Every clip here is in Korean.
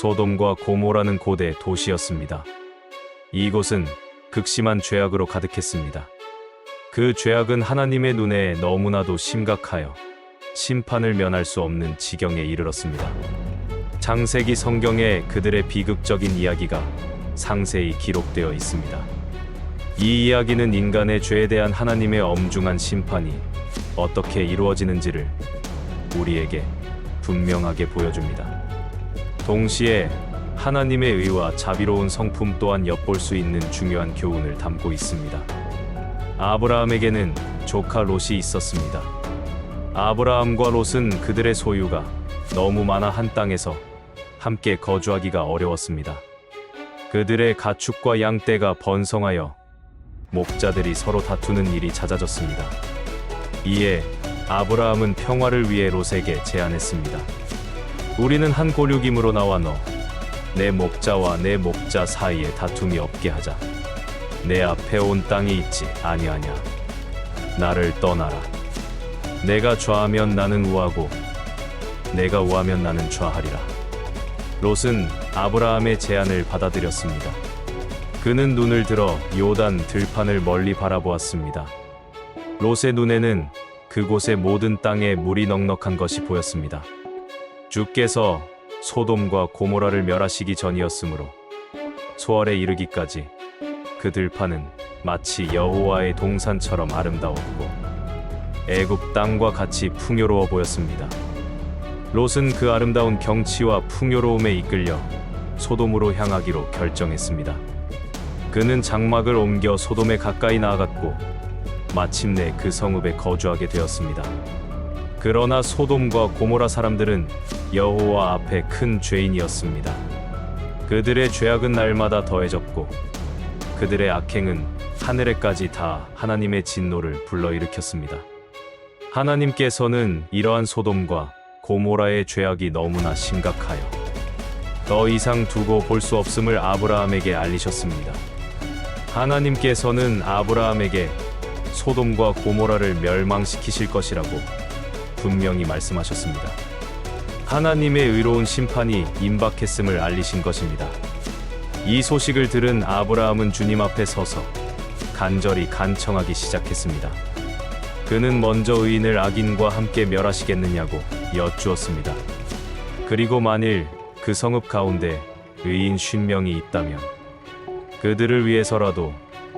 소돔과 고모라는 고대 도시였습니다. 이곳은 극심한 죄악으로 가득했습니다. 그 죄악은 하나님의 눈에 너무나도 심각하여 심판을 면할 수 없는 지경에 이르렀습니다. 창세기 성경에 그들의 비극적인 이야기가 상세히 기록되어 있습니다. 이 이야기는 인간의 죄에 대한 하나님의 엄중한 심판이 어떻게 이루어지는지를 우리에게 분명하게 보여줍니다. 동시에 하나님의 의와 자비로운 성품 또한 엿볼 수 있는 중요한 교훈을 담고 있습니다. 아브라함에게는 조카 롯이 있었습니다. 아브라함과 롯은 그들의 소유가 너무 많아 한 땅에서 함께 거주하기가 어려웠습니다. 그들의 가축과 양떼가 번성하여 목자들이 서로 다투는 일이 잦아졌습니다. 이에 아브라함은 평화를 위해 롯에게 제안했습니다. 우리는 한 골육임으로 나와 내 목자와 내 목자 사이에 다툼이 없게 하자. 내 앞에 온 땅이 있지 아니하냐. 나를 떠나라. 내가 좌하면 나는 우하고 내가 우하면 나는 좌하리라. 롯은 아브라함의 제안을 받아들였습니다. 그는 눈을 들어 요단 들판을 멀리 바라보았습니다. 롯의 눈에는 그곳의 모든 땅에 물이 넉넉한 것이 보였습니다. 주께서 소돔과 고모라를 멸하시기 전이었으므로 소월에 이르기까지 그 들판은 마치 여호와의 동산처럼 아름다웠고 애굽 땅과 같이 풍요로워 보였습니다. 롯은 그 아름다운 경치와 풍요로움에 이끌려 소돔으로 향하기로 결정했습니다. 그는 장막을 옮겨 소돔에 가까이 나아갔고 마침내 그 성읍에 거주하게 되었습니다. 그러나 소돔과 고모라 사람들은 여호와 앞에 큰 죄인이었습니다. 그들의 죄악은 날마다 더해졌고 그들의 악행은 하늘에까지 다 하나님의 진노를 불러일으켰습니다. 하나님께서는 이러한 소돔과 고모라의 죄악이 너무나 심각하여 더 이상 두고 볼 수 없음을 아브라함에게 알리셨습니다. 하나님께서는 아브라함에게 소돔과 고모라를 멸망시키실 것이라고 분명히 말씀하셨습니다. 하나님의 의로운 심판이 임박했음을 알리신 것입니다. 이 소식을 들은 아브라함은 주님 앞에 서서 간절히 간청하기 시작했습니다. 그는 먼저 의인을 악인과 함께 멸하시겠느냐고 여쭈었습니다. 그리고 만일 그 성읍 가운데 의인 50명이 있다면 그들을 위해서라도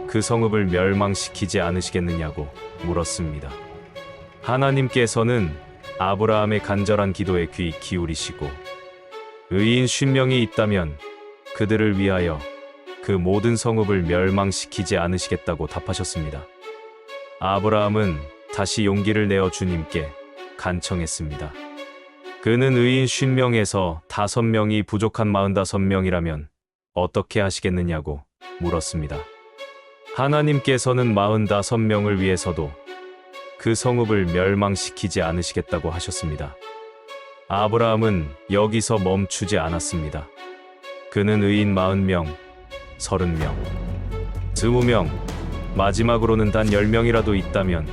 그 성읍을 멸망시키지 않으시겠느냐고 물었습니다. 하나님께서는 아브라함의 간절한 기도에 귀 기울이시고 의인 50명이 있다면 그들을 위하여 그 모든 성읍을 멸망시키지 않으시겠다고 답하셨습니다. 아브라함은 다시 용기를 내어 주님께 간청했습니다. 그는 의인 50명에서 5명이 부족한 45명이라면 어떻게 하시겠느냐고 물었습니다. 하나님께서는 45명을 위해서도 그 성읍을 멸망시키지 않으시겠다고 하셨습니다. 아브라함은 여기서 멈추지 않았습니다. 그는 의인 40명, 30명, 20명, 마지막으로는 단 10명이라도 있다면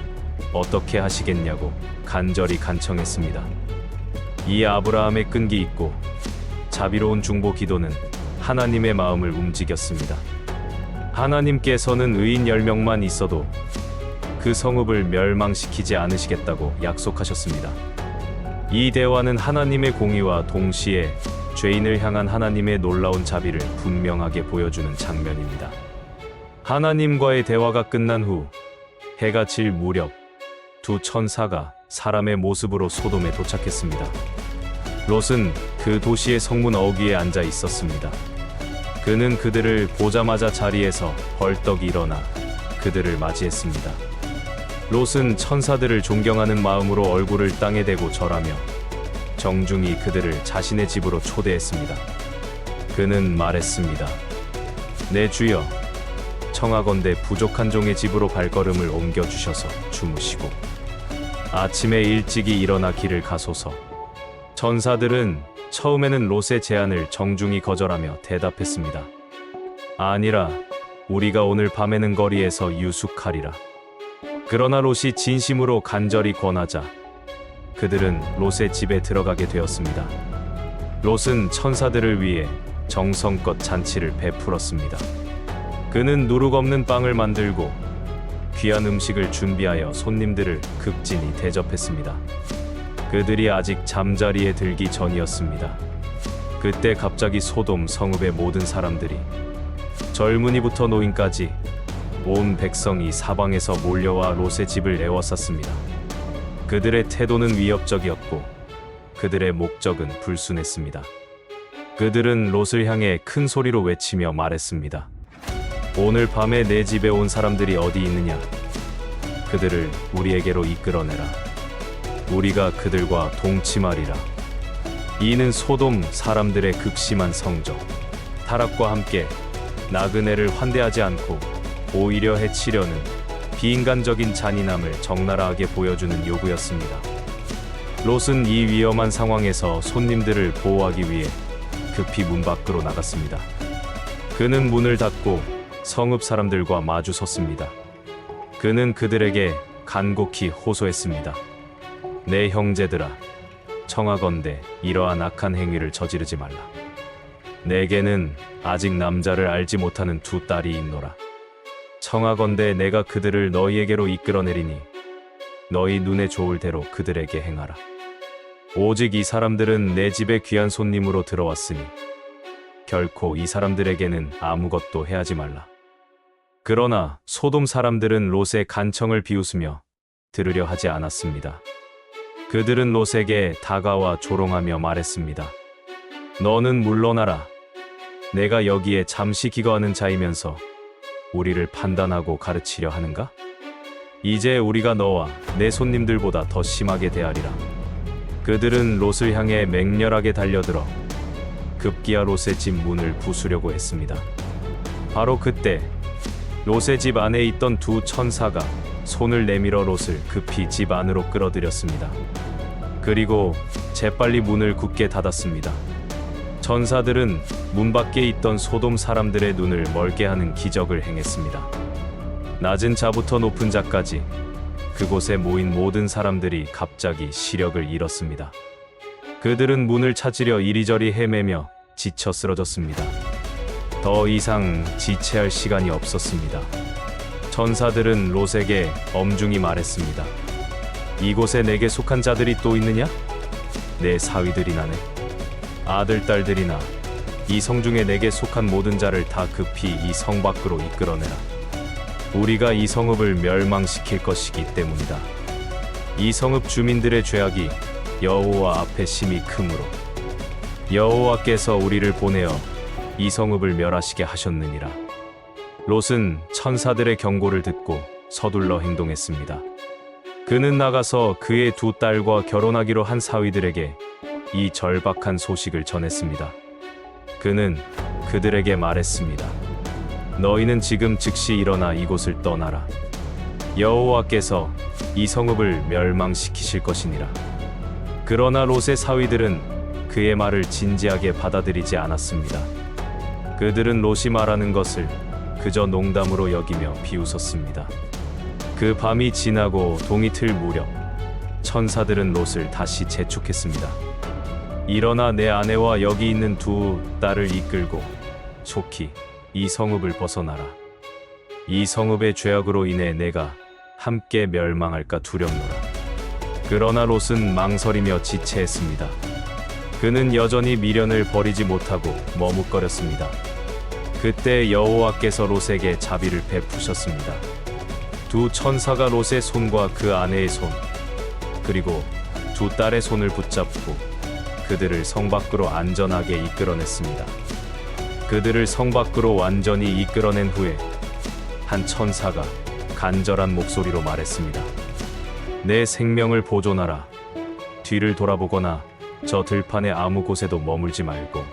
어떻게 하시겠냐고 간절히 간청했습니다. 이 아브라함의 끈기 있고 자비로운 중보 기도는 하나님의 마음을 움직였습니다. 하나님께서는 의인 10명만 있어도 그 성읍을 멸망시키지 않으시겠다고 약속하셨습니다. 이 대화는 하나님의 공의와 동시에 죄인을 향한 하나님의 놀라운 자비를 분명하게 보여주는 장면입니다. 하나님과의 대화가 끝난 후 해가 질 무렵 두 천사가 사람의 모습으로 소돔에 도착했습니다. 롯은 그 도시의 성문 어귀에 앉아 있었습니다. 그는 그들을 보자마자 자리에서 벌떡 일어나 그들을 맞이했습니다. 롯은 천사들을 존경하는 마음으로 얼굴을 땅에 대고 절하며 정중히 그들을 자신의 집으로 초대했습니다. 그는 말했습니다. 내 주여, 청하건대 부족한 종의 집으로 발걸음을 옮겨주셔서 주무시고 아침에 일찍이 일어나 길을 가소서. 천사들은 처음에는 롯의 제안을 정중히 거절하며 대답했습니다. 아니라 우리가 오늘 밤에는 거리에서 유숙하리라. 그러나 롯이 진심으로 간절히 권하자 그들은 롯의 집에 들어가게 되었습니다. 롯은 천사들을 위해 정성껏 잔치를 베풀었습니다. 그는 누룩 없는 빵을 만들고 귀한 음식을 준비하여 손님들을 극진히 대접했습니다. 그들이 아직 잠자리에 들기 전이었습니다. 그때 갑자기 소돔 성읍의 모든 사람들이, 젊은이부터 노인까지 온 백성이 사방에서 몰려와 롯의 집을 에워쌌습니다. 그들의 태도는 위협적이었고 그들의 목적은 불순했습니다. 그들은 롯을 향해 큰 소리로 외치며 말했습니다. 오늘 밤에 내 집에 온 사람들이 어디 있느냐? 그들을 우리에게로 이끌어내라. 우리가 그들과 동침하리라. 이는 소돔 사람들의 극심한 성적, 타락과 함께 나그네를 환대하지 않고 오히려 해치려는 비인간적인 잔인함을 적나라하게 보여주는 요구였습니다. 롯은 이 위험한 상황에서 손님들을 보호하기 위해 급히 문 밖으로 나갔습니다. 그는 문을 닫고 성읍 사람들과 마주 섰습니다. 그는 그들에게 간곡히 호소했습니다. 내 형제들아, 청하건대 이러한 악한 행위를 저지르지 말라. 내게는 아직 남자를 알지 못하는 두 딸이 있노라. 청하건대 내가 그들을 너희에게로 이끌어내리니 너희 눈에 좋을 대로 그들에게 행하라. 오직 이 사람들은 내 집에 귀한 손님으로 들어왔으니 결코 이 사람들에게는 아무것도 해하지 말라. 그러나 소돔 사람들은 롯의 간청을 비웃으며 들으려 하지 않았습니다. 그들은 롯에게 다가와 조롱하며 말했습니다. 너는 물러나라. 내가 여기에 잠시 기거하는 자이면서 우리를 판단하고 가르치려 하는가? 이제 우리가 너와 내 손님들보다 더 심하게 대하리라. 그들은 롯을 향해 맹렬하게 달려들어 급기야 롯의 집 문을 부수려고 했습니다. 바로 그때 롯의 집 안에 있던 두 천사가 손을 내밀어 롯을 급히 집 안으로 끌어들였습니다. 그리고 재빨리 문을 굳게 닫았습니다. 천사들은 문 밖에 있던 소돔 사람들의 눈을 멀게 하는 기적을 행했습니다. 낮은 자부터 높은 자까지 그곳에 모인 모든 사람들이 갑자기 시력을 잃었습니다. 그들은 문을 찾으려 이리저리 헤매며 지쳐 쓰러졌습니다. 더 이상 지체할 시간이 없었습니다. 천사들은 롯에게 엄중히 말했습니다. 이곳에 내게 속한 자들이 또 있느냐? 내 사위들이나네. 아들, 딸들이나 이 성 중에 내게 속한 모든 자를 다 급히 이 성 밖으로 이끌어내라. 우리가 이 성읍을 멸망시킬 것이기 때문이다. 이 성읍 주민들의 죄악이 여호와 앞에 심히 크므로 여호와께서 우리를 보내어 이 성읍을 멸하시게 하셨느니라. 롯은 천사들의 경고를 듣고 서둘러 행동했습니다. 그는 나가서 그의 두 딸과 결혼하기로 한 사위들에게 이 절박한 소식을 전했습니다. 그는 그들에게 말했습니다. 너희는 지금 즉시 일어나 이곳을 떠나라. 여호와께서 이 성읍을 멸망시키실 것이니라. 그러나 롯의 사위들은 그의 말을 진지하게 받아들이지 않았습니다. 그들은 롯이 말하는 것을 그저 농담으로 여기며 비웃었습니다. 그 밤이 지나고 동이 틀 무렵 천사들은 롯을 다시 재촉했습니다. 일어나 내 아내와 여기 있는 두 딸을 이끌고 속히 이 성읍을 벗어나라. 이 성읍의 죄악으로 인해 내가 함께 멸망할까 두렵노라. 그러나 롯은 망설이며 지체했습니다. 그는 여전히 미련을 버리지 못하고 머뭇거렸습니다. 그때 여호와께서 롯에게 자비를 베푸셨습니다. 두 천사가 롯의 손과 그 아내의 손, 그리고 두 딸의 손을 붙잡고 그들을 성 밖으로 안전하게 이끌어냈습니다. 그들을 성 밖으로 완전히 이끌어낸 후에 한 천사가 간절한 목소리로 말했습니다. 내 생명을 보존하라. 뒤를 돌아보거나 저 들판의 아무 곳에도 머물지 말고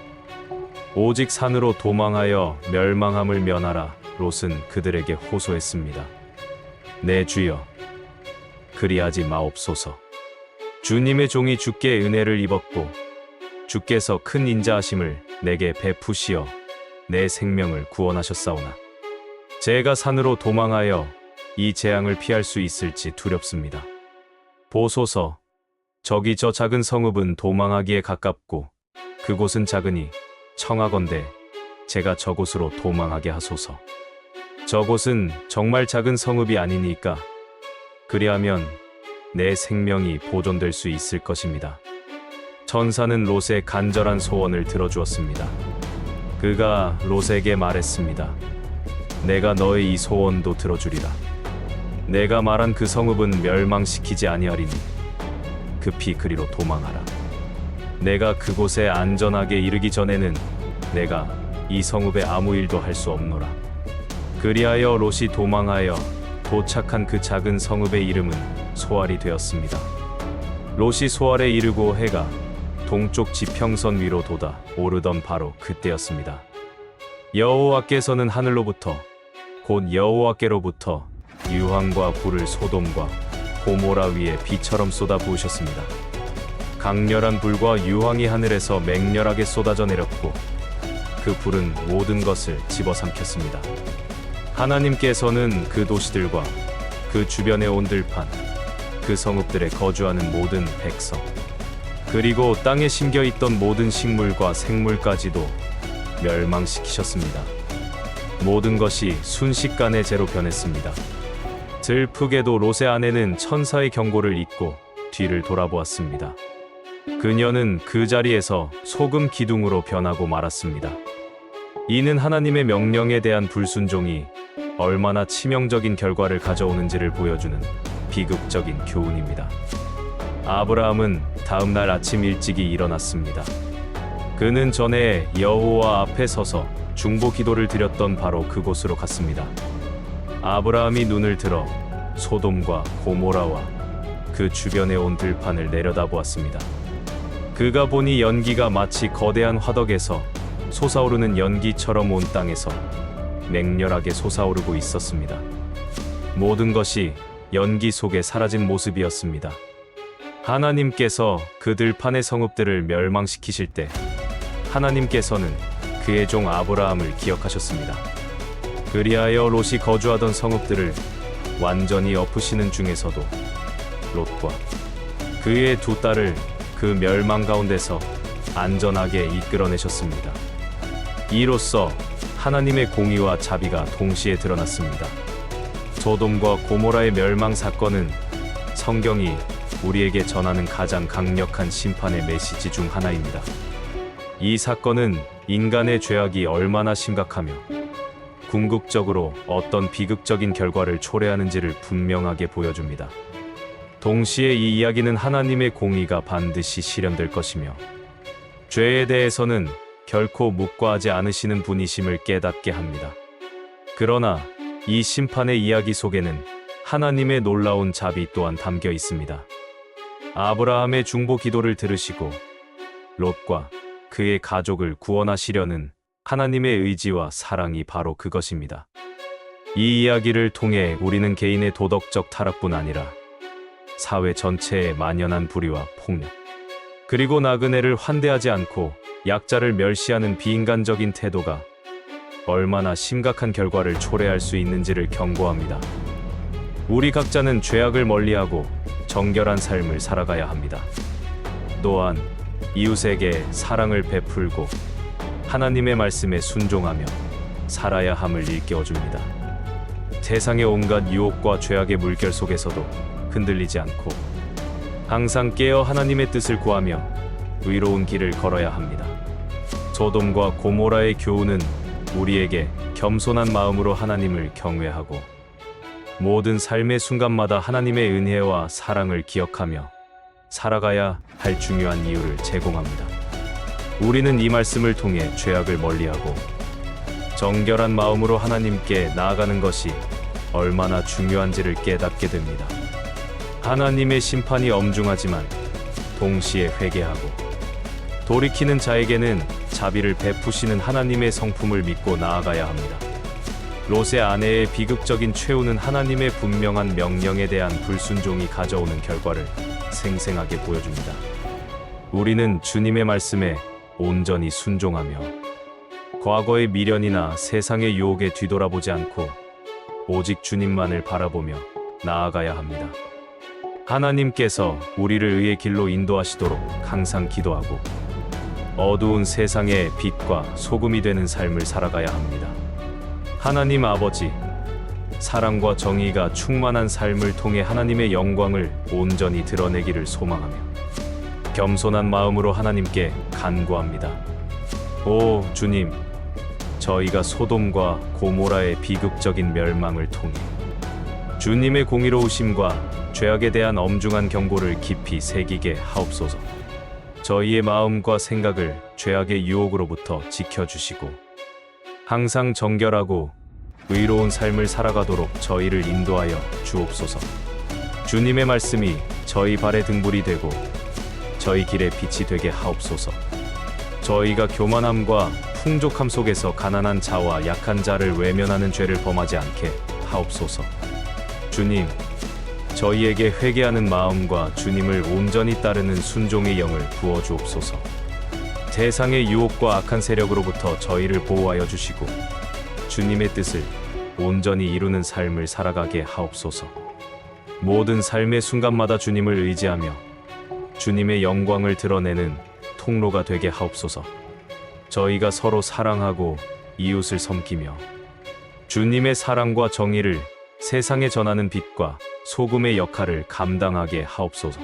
오직 산으로 도망하여 멸망함을 면하라. 롯은 그들에게 호소했습니다. 내 주여, 그리하지 마옵소서. 주님의 종이 주께 은혜를 입었고 주께서 큰 인자하심을 내게 베푸시어 내 생명을 구원하셨사오나 제가 산으로 도망하여 이 재앙을 피할 수 있을지 두렵습니다. 보소서, 저기 저 작은 성읍은 도망하기에 가깝고 그곳은 작으니 청하건대 제가 저곳으로 도망하게 하소서. 저곳은 정말 작은 성읍이 아니니까 그리하면 내 생명이 보존될 수 있을 것입니다. 천사는 롯의 간절한 소원을 들어주었습니다. 그가 롯에게 말했습니다. 내가 너의 이 소원도 들어주리라. 내가 말한 그 성읍은 멸망시키지 아니하리니 급히 그리로 도망하라. 내가 그곳에 안전하게 이르기 전에는 내가 이 성읍에 아무 일도 할 수 없노라. 그리하여 롯이 도망하여 도착한 그 작은 성읍의 이름은 소알이 되었습니다. 롯이 소알에 이르고 해가 동쪽 지평선 위로 돋아 오르던 바로 그때였습니다. 여호와께서는 하늘로부터 곧 여호와께로부터 유황과 불을 소돔과 고모라 위에 비처럼 쏟아 부으셨습니다. 강렬한 불과 유황이 하늘에서 맹렬하게 쏟아져 내렸고 그 불은 모든 것을 집어삼켰습니다. 하나님께서는 그 도시들과 그 주변의 온 들판, 그 성읍들에 거주하는 모든 백성, 그리고 땅에 심겨 있던 모든 식물과 생물까지도 멸망시키셨습니다. 모든 것이 순식간에 재로 변했습니다. 슬프게도 롯의 아내는 천사의 경고를 잊고 뒤를 돌아보았습니다. 그녀는 그 자리에서 소금 기둥으로 변하고 말았습니다. 이는 하나님의 명령에 대한 불순종이 얼마나 치명적인 결과를 가져오는지를 보여주는 비극적인 교훈입니다. 아브라함은 다음 날 아침 일찍이 일어났습니다. 그는 전에 여호와 앞에 서서 중보 기도를 드렸던 바로 그곳으로 갔습니다. 아브라함이 눈을 들어 소돔과 고모라와 그 주변에 온 들판을 내려다보았습니다. 그가 보니 연기가 마치 거대한 화덕에서 솟아오르는 연기처럼 온 땅에서 맹렬하게 솟아오르고 있었습니다. 모든 것이 연기 속에 사라진 모습이었습니다. 하나님께서 그 들판의 성읍들을 멸망시키실 때 하나님께서는 그의 종 아브라함을 기억하셨습니다. 그리하여 롯이 거주하던 성읍들을 완전히 엎으시는 중에서도 롯과 그의 두 딸을 그 멸망 가운데서 안전하게 이끌어내셨습니다. 이로써 하나님의 공의와 자비가 동시에 드러났습니다. 소돔과 고모라의 멸망 사건은 성경이 우리에게 전하는 가장 강력한 심판의 메시지 중 하나입니다. 이 사건은 인간의 죄악이 얼마나 심각하며 궁극적으로 어떤 비극적인 결과를 초래하는지를 분명하게 보여줍니다. 동시에 이 이야기는 하나님의 공의가 반드시 실현될 것이며 죄에 대해서는 결코 묵과하지 않으시는 분이심을 깨닫게 합니다. 그러나 이 심판의 이야기 속에는 하나님의 놀라운 자비 또한 담겨 있습니다. 아브라함의 중보 기도를 들으시고 롯과 그의 가족을 구원하시려는 하나님의 의지와 사랑이 바로 그것입니다. 이 이야기를 통해 우리는 개인의 도덕적 타락뿐 아니라 사회 전체에 만연한 불의와 폭력, 그리고 나그네를 환대하지 않고 약자를 멸시하는 비인간적인 태도가 얼마나 심각한 결과를 초래할 수 있는지를 경고합니다. 우리 각자는 죄악을 멀리하고 정결한 삶을 살아가야 합니다. 또한 이웃에게 사랑을 베풀고 하나님의 말씀에 순종하며 살아야 함을 일깨워줍니다. 세상의 온갖 유혹과 죄악의 물결 속에서도 흔들리지 않고 항상 깨어 하나님의 뜻을 구하며 의로운 길을 걸어야 합니다. 소돔과 고모라의 교훈은 우리에게 겸손한 마음으로 하나님을 경외하고 모든 삶의 순간마다 하나님의 은혜와 사랑을 기억하며 살아가야 할 중요한 이유를 제공합니다. 우리는 이 말씀을 통해 죄악을 멀리하고 정결한 마음으로 하나님께 나아가는 것이 얼마나 중요한지를 깨닫게 됩니다. 하나님의 심판이 엄중하지만 동시에 회개하고 돌이키는 자에게는 자비를 베푸시는 하나님의 성품을 믿고 나아가야 합니다. 롯의 아내의 비극적인 최후는 하나님의 분명한 명령에 대한 불순종이 가져오는 결과를 생생하게 보여줍니다. 우리는 주님의 말씀에 온전히 순종하며 과거의 미련이나 세상의 유혹에 뒤돌아보지 않고 오직 주님만을 바라보며 나아가야 합니다. 하나님께서 우리를 의의 길로 인도하시도록 항상 기도하고 어두운 세상의 빛과 소금이 되는 삶을 살아가야 합니다. 하나님 아버지, 사랑과 정의가 충만한 삶을 통해 하나님의 영광을 온전히 드러내기를 소망하며 겸손한 마음으로 하나님께 간구합니다. 오 주님, 저희가 소돔과 고모라의 비극적인 멸망을 통해 주님의 공의로우심과 죄악에 대한 엄중한 경고를 깊이 새기게 하옵소서. 저희의 마음과 생각을 죄악의 유혹으로부터 지켜주시고 항상 정결하고 의로운 삶을 살아가도록 저희를 인도하여 주옵소서. 주님의 말씀이 저희 발의 등불이 되고 저희 길의 빛이 되게 하옵소서. 저희가 교만함과 풍족함 속에서 가난한 자와 약한 자를 외면하는 죄를 범하지 않게 하옵소서. 주님, 저희에게 회개하는 마음과 주님을 온전히 따르는 순종의 영을 부어주옵소서. 세상의 유혹과 악한 세력으로부터 저희를 보호하여 주시고 주님의 뜻을 온전히 이루는 삶을 살아가게 하옵소서. 모든 삶의 순간마다 주님을 의지하며 주님의 영광을 드러내는 통로가 되게 하옵소서. 저희가 서로 사랑하고 이웃을 섬기며 주님의 사랑과 정의를 세상에 전하는 빛과 소금의 역할을 감당하게 하옵소서.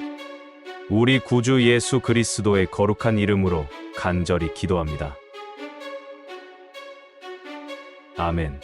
우리 구주 예수 그리스도의 거룩한 이름으로 간절히 기도합니다. 아멘.